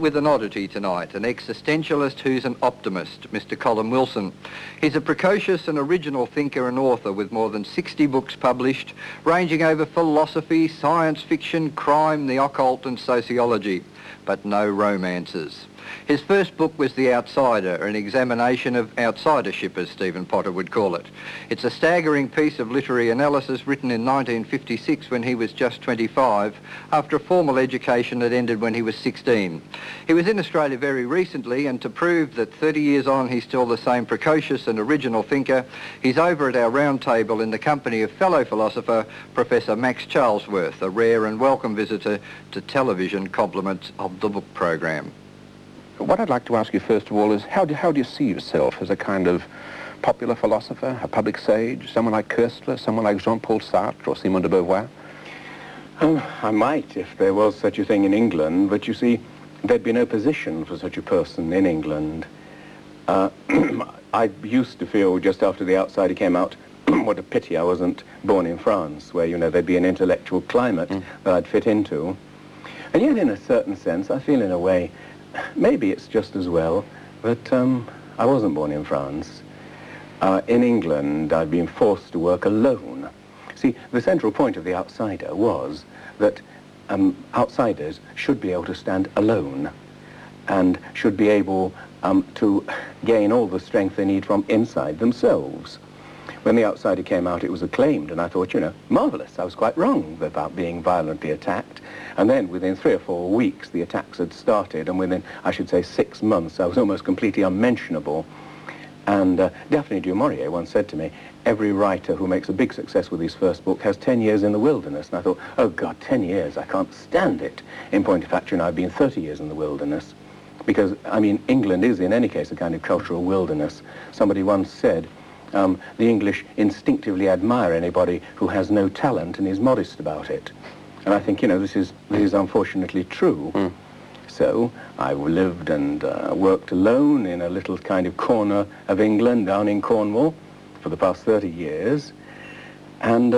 With an oddity tonight, an existentialist who's an optimist, Mr. Colin Wilson. He's a precocious and original thinker and author with more than 60 books published, ranging over philosophy, science fiction, crime, the occult and sociology, but no romances. His first book was The Outsider, an examination of outsidership, as Stephen Potter would call it. It's a staggering piece of literary analysis written in 1956 when he was just 25, after a formal education that ended when he was 16. He was in Australia very recently, and to prove that 30 years on he's still the same precocious and original thinker, he's over at our round table in the company of fellow philosopher Professor Max Charlesworth, a rare and welcome visitor to television compliments of the book program. What I'd like to ask you first of all is how do you see yourself as a kind of popular philosopher, a public sage, someone like Koestler, someone like Jean-Paul Sartre or Simone de Beauvoir? I might if there was such a thing in England, but you see, there'd be no position for such a person in England. I used to feel just after The Outsider came out, what a pity I wasn't born in France, where, you know, there'd be an intellectual climate that I'd fit into. And yet, in a certain sense, I feel in a way, maybe it's just as well, but I wasn't born in France. In England, I've been forced to work alone. See, the central point of The Outsider was that outsiders should be able to stand alone and should be able to gain all the strength they need from inside themselves. When The Outsider came out, it was acclaimed, and I thought, you know, marvellous. I was quite wrong about being violently attacked. And then within 3 or 4 weeks, the attacks had started, and within, I should say, 6 months, I was almost completely unmentionable. And Daphne du Maurier once said to me, every writer who makes a big success with his first book has 10 years in the wilderness. And I thought, oh God, 10 years, I can't stand it. In point of fact, you know, I've been 30 years in the wilderness. Because, I mean, England is, in any case, a kind of cultural wilderness. Somebody once said, the English instinctively admire anybody who has no talent and is modest about it. And I think, you know, this is unfortunately true. So I lived and worked alone in a little kind of corner of England down in Cornwall for the past 30 years, and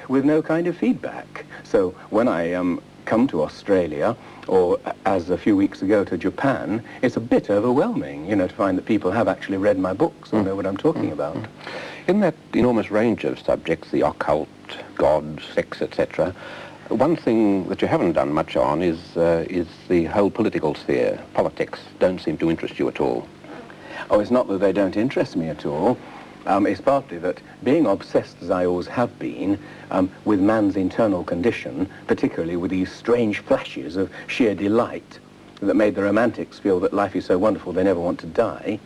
with no kind of feedback. So when I come to Australia, or as a few weeks ago to Japan, it's a bit overwhelming, you know, to find that people have actually read my books or know what I'm talking about. In that enormous range of subjects, the occult, God, sex, etc., one thing that you haven't done much on is the whole political sphere. Politics don't seem to interest you at all. Oh, it's not that they don't interest me at all. It's partly that being obsessed, as I always have been, with man's internal condition, particularly with these strange flashes of sheer delight that made the romantics feel that life is so wonderful they never want to die,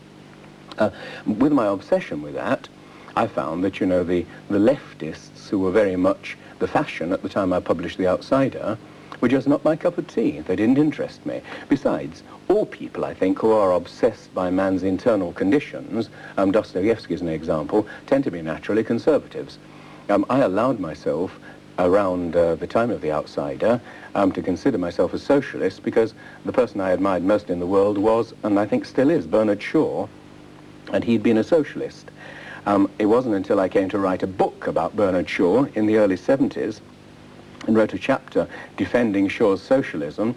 with my obsession with that, I found that, you know, the leftists, who were very much the fashion at the time I published The Outsider, were just not my cup of tea. They didn't interest me. Besides, all people, I think, who are obsessed by man's internal conditions, Dostoevsky is an example, tend to be naturally conservatives. I allowed myself, around the time of The Outsider, to consider myself a socialist because the person I admired most in the world was, and I think still is, Bernard Shaw, and he'd been a socialist. It wasn't until I came to write a book about Bernard Shaw in the early 70s and wrote a chapter defending Shaw's socialism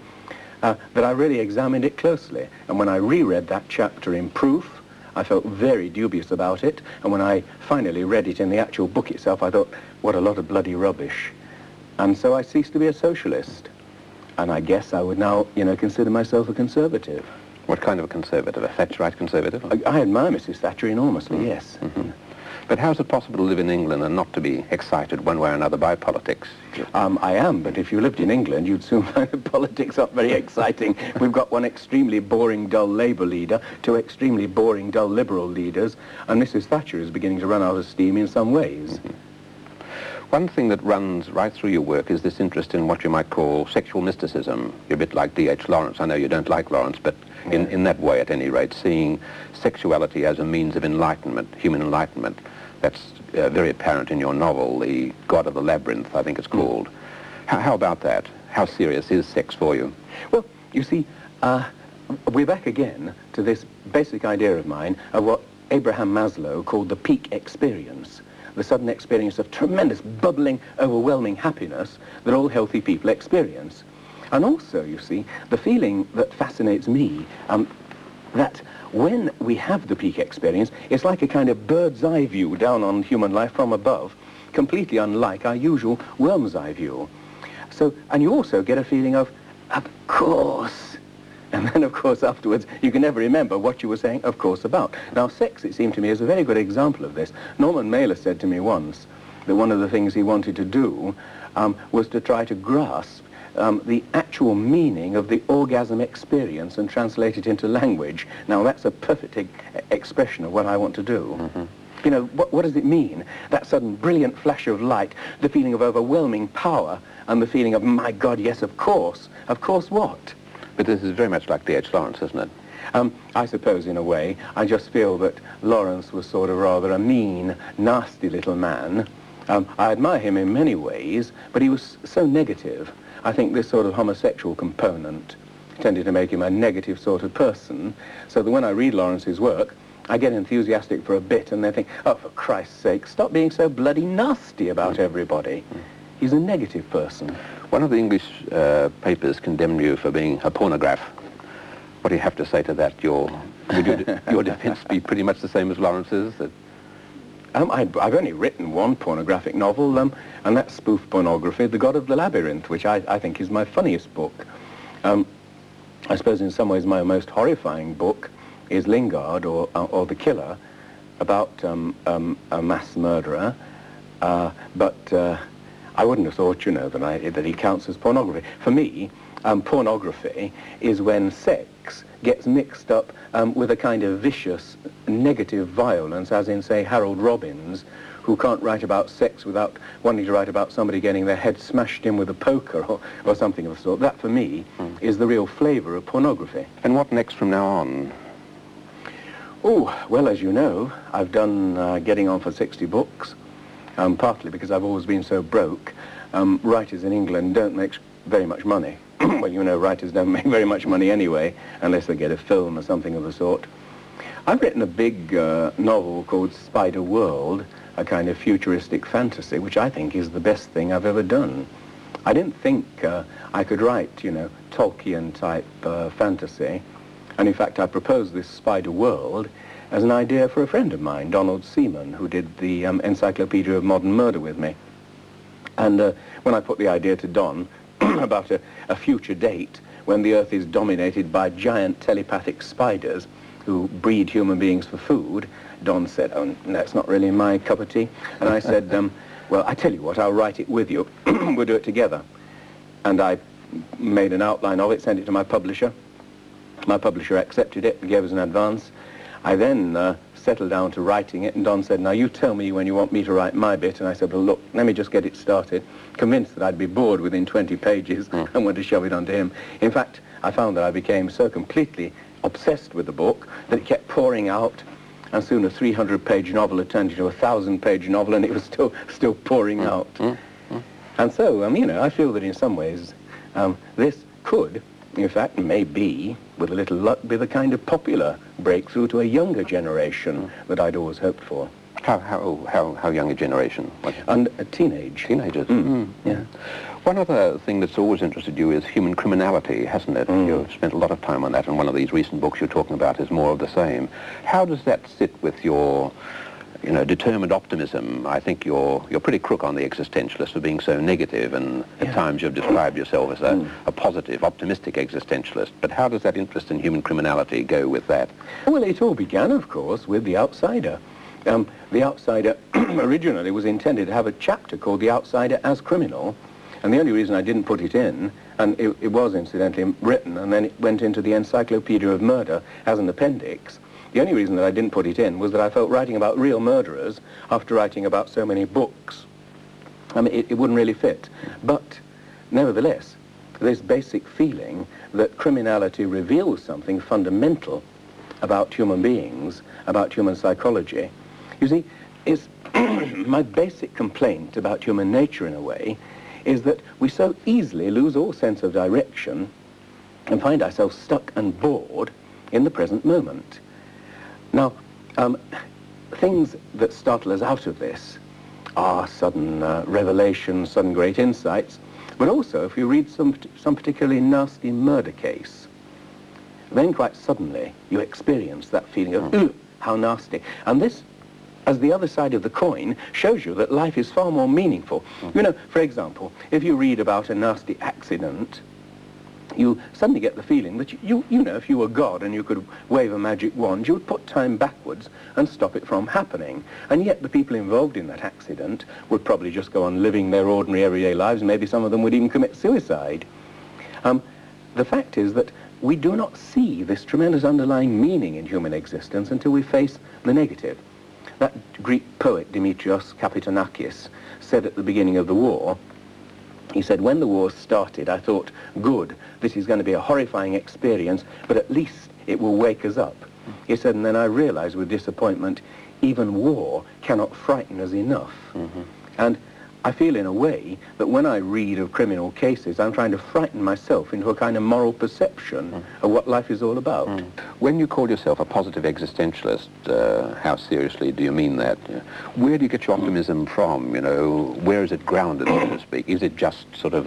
that I really examined it closely. And when I reread that chapter in proof, I felt very dubious about it. And when I finally read it in the actual book itself, I thought, what a lot of bloody rubbish. And so I ceased to be a socialist. And I guess I would now, you know, consider myself a conservative. What kind of a conservative? A Thatcherite conservative? I admire Mrs. Thatcher enormously, yes. But how is it possible to live in England and not to be excited one way or another by politics? I am, but if you lived in England, you'd soon find that politics aren't very exciting. We've got one extremely boring, dull Labour leader, 2 extremely boring, dull Liberal leaders, and Mrs. Thatcher is beginning to run out of steam in some ways. One thing that runs right through your work is this interest in what you might call sexual mysticism. You're a bit like D.H. Lawrence. I know you don't like Lawrence, but in that way, at any rate, seeing sexuality as a means of enlightenment, human enlightenment. That's very apparent in your novel, The God of the Labyrinth, I think it's called. How about that? How serious is sex for you? Well, you see, we're back again to this basic idea of mine of what Abraham Maslow called the peak experience, the sudden experience of tremendous, bubbling, overwhelming happiness that all healthy people experience. And also, you see, the feeling that fascinates me, that when we have the peak experience, it's like a kind of bird's eye view down on human life from above, completely unlike our usual worm's eye view. So, and you also get a feeling of course. And then, of course, afterwards, you can never remember what you were saying, of course, about. Now, sex, it seemed to me, is a very good example of this. Norman Mailer said to me once that one of the things he wanted to do was to try to grasp the actual meaning of the orgasm experience and translate it into language. Now, that's a perfect expression of what I want to do. Mm-hmm. You know, what does it mean? That sudden brilliant flash of light, the feeling of overwhelming power, and the feeling of, my God, yes, of course. Of course what? But this is very much like D.H. Lawrence, isn't it? I suppose, in a way. I just feel that Lawrence was sort of rather a mean, nasty little man. I admire him in many ways, but he was so negative. I think this sort of homosexual component tended to make him a negative sort of person, so that when I read Lawrence's work, I get enthusiastic for a bit and then think, oh, for Christ's sake, stop being so bloody nasty about everybody. He's a negative person. One of the English papers condemned you for being a pornograph. What do you have to say to that? Would your defense be pretty much the same as Lawrence's? I've only written one pornographic novel, and that's spoof pornography, The God of the Labyrinth, which I think is my funniest book. I suppose in some ways my most horrifying book is Lingard, or The Killer, about a mass murderer, but I wouldn't have thought, you know, that he counts as pornography. For me, pornography is when sex gets mixed up with a kind of vicious, negative violence, as in, say, Harold Robbins, who can't write about sex without wanting to write about somebody getting their head smashed in with a poker or something of the sort. That, for me, is the real flavour of pornography. And what next from now on? Oh, well, as you know, I've done getting on for 60 books. Partly because I've always been so broke. Writers in England don't make very much money. Well, you know, writers don't make very much money anyway, unless they get a film or something of the sort. I've written a big novel called Spider World, a kind of futuristic fantasy, which I think is the best thing I've ever done. I didn't think I could write, you know, Tolkien-type fantasy, and in fact I proposed this Spider World as an idea for a friend of mine, Donald Seaman, who did the Encyclopedia of Modern Murder with me. And when I put the idea to Don about a future date when the Earth is dominated by giant telepathic spiders who breed human beings for food, Don said, oh, that's not really my cup of tea. And I said, well, I tell you what, I'll write it with you. We'll do it together. And I made an outline of it, sent it to my publisher. My publisher accepted it and gave us an advance. I then settled down to writing it, and Don said, now you tell me when you want me to write my bit. And I said, well, look, let me just get it started, convinced that I'd be bored within 20 pages and want to shove it onto him. In fact, I found that I became so completely obsessed with the book that it kept pouring out, and soon a 300-page novel had turned into a 1,000-page novel, and it was still pouring out. And so, you know, I feel that in some ways this could, in fact, maybe, with a little luck, be the kind of popular breakthrough to a younger generation that I'd always hoped for. How young a generation? And a teenage. Teenagers? Yeah. One other thing that's always interested you is human criminality, hasn't it? You've spent a lot of time on that, and one of these recent books you're talking about is more of the same. How does that sit with your, you know, determined optimism? I think you're pretty crook on the existentialist for being so negative, and at times you've described yourself as a positive, optimistic existentialist. But how does that interest in human criminality go with that? Well, it all began, of course, with The Outsider. The Outsider originally was intended to have a chapter called The Outsider as Criminal, and the only reason I didn't put it in, and it was incidentally written, and then it went into the Encyclopedia of Murder as an appendix. The only reason that I didn't put it in was that I felt writing about real murderers after writing about so many books, I mean, it wouldn't really fit. But nevertheless, this basic feeling that criminality reveals something fundamental about human beings, about human psychology. You see, is my basic complaint about human nature, in a way, is that we so easily lose all sense of direction and find ourselves stuck and bored in the present moment. Now, things that startle us out of this are sudden revelations, sudden great insights, But also, if you read some particularly nasty murder case, then quite suddenly you experience that feeling of, "Ugh, how nasty." And this, as the other side of the coin, shows you that life is far more meaningful. You know, for example, if you read about a nasty accident, you suddenly get the feeling that you know, if you were God and you could wave a magic wand, you would put time backwards and stop it from happening. And yet the people involved in that accident would probably just go on living their ordinary everyday lives, and maybe some of them would even commit suicide. The fact is that we do not see this tremendous underlying meaning in human existence until we face the negative. That Greek poet, Dimitrios Kapitonakis, said at the beginning of the war, he said, "When the war started, I thought, good, this is going to be a horrifying experience, but at least it will wake us up." He said, and then I realized with disappointment, even war cannot frighten us enough. And I feel in a way that when I read of criminal cases, I'm trying to frighten myself into a kind of moral perception of what life is all about. When you call yourself a positive existentialist, how seriously do you mean that? Where do you get your optimism from? You know, where is it grounded, so to speak? Is it just sort of,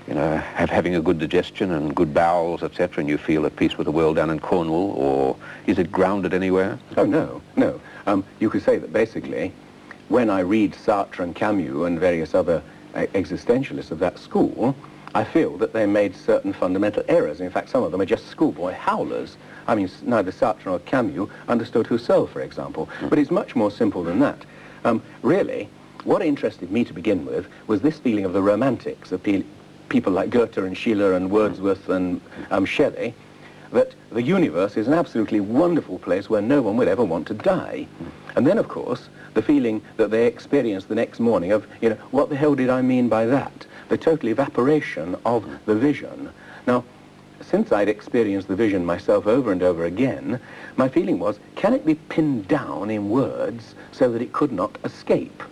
you know, having a good digestion and good bowels, etc., and you feel at peace with the world down in Cornwall, or is it grounded anywhere? Oh, no. You could say that basically, when I read Sartre and Camus and various other existentialists of that school, I feel that they made certain fundamental errors. In fact, some of them are just schoolboy howlers. I mean, neither Sartre nor Camus understood Husserl, for example. But it's much more simple than that. Really, what interested me to begin with was this feeling of the romantics, of people like Goethe and Schiller and Wordsworth and Shelley, that the universe is an absolutely wonderful place where no one would ever want to die. And then, of course, the feeling that they experienced the next morning of, you know, what the hell did I mean by that? The total evaporation of the vision. Now, since I'd experienced the vision myself over and over again, my feeling was, can it be pinned down in words so that it could not escape?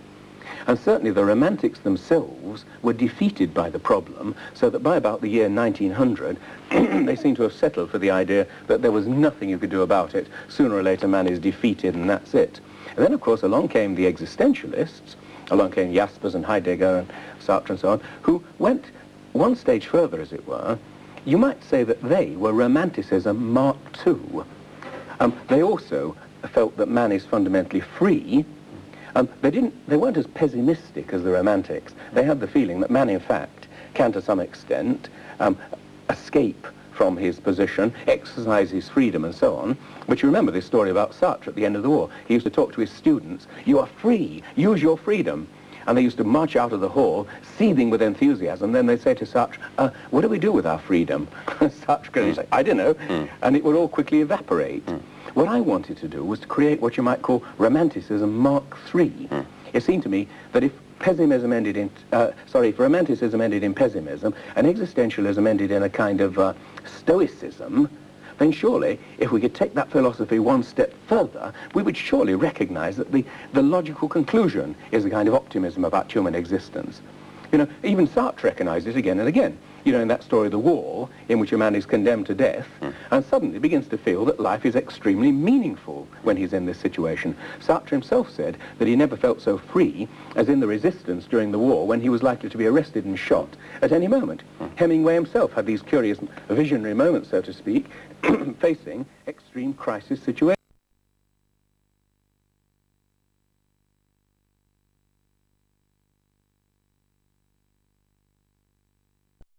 And certainly the romantics themselves were defeated by the problem, so that by about the year 1900, they seem to have settled for the idea that there was nothing you could do about it. Sooner or later, man is defeated, and that's it. And then, of course, along came the existentialists, along came Jaspers and Heidegger and Sartre and so on, who went one stage further, as it were. You might say that they were Romanticism Mark II. They also felt that man is fundamentally free. They weren't as pessimistic as the Romantics. They had the feeling that man, in fact, can to some extent escape from his position, exercise his freedom and so on. But you remember this story about Sartre at the end of the war. He used to talk to his students, "You are free, use your freedom." And they used to march out of the hall, seething with enthusiasm. Then they'd say to Sartre, "What do we do with our freedom?" Sartre could say, "I don't know." And it would all quickly evaporate. What I wanted to do was to create what you might call Romanticism Mark III. It seemed to me that if pessimism ended in, if Romanticism ended in pessimism, and existentialism ended in a kind of stoicism, then surely, if we could take that philosophy one step further, we would surely recognize that the logical conclusion is a kind of optimism about human existence. You know, even Sartre recognized it again and again. You know, in that story, The Wall, in which a man is condemned to death, and suddenly begins to feel that life is extremely meaningful when he's in this situation. Sartre himself said that he never felt so free as in the resistance during the war, when he was likely to be arrested and shot at any moment. Hemingway himself had these curious visionary moments, so to speak, facing extreme crisis situations.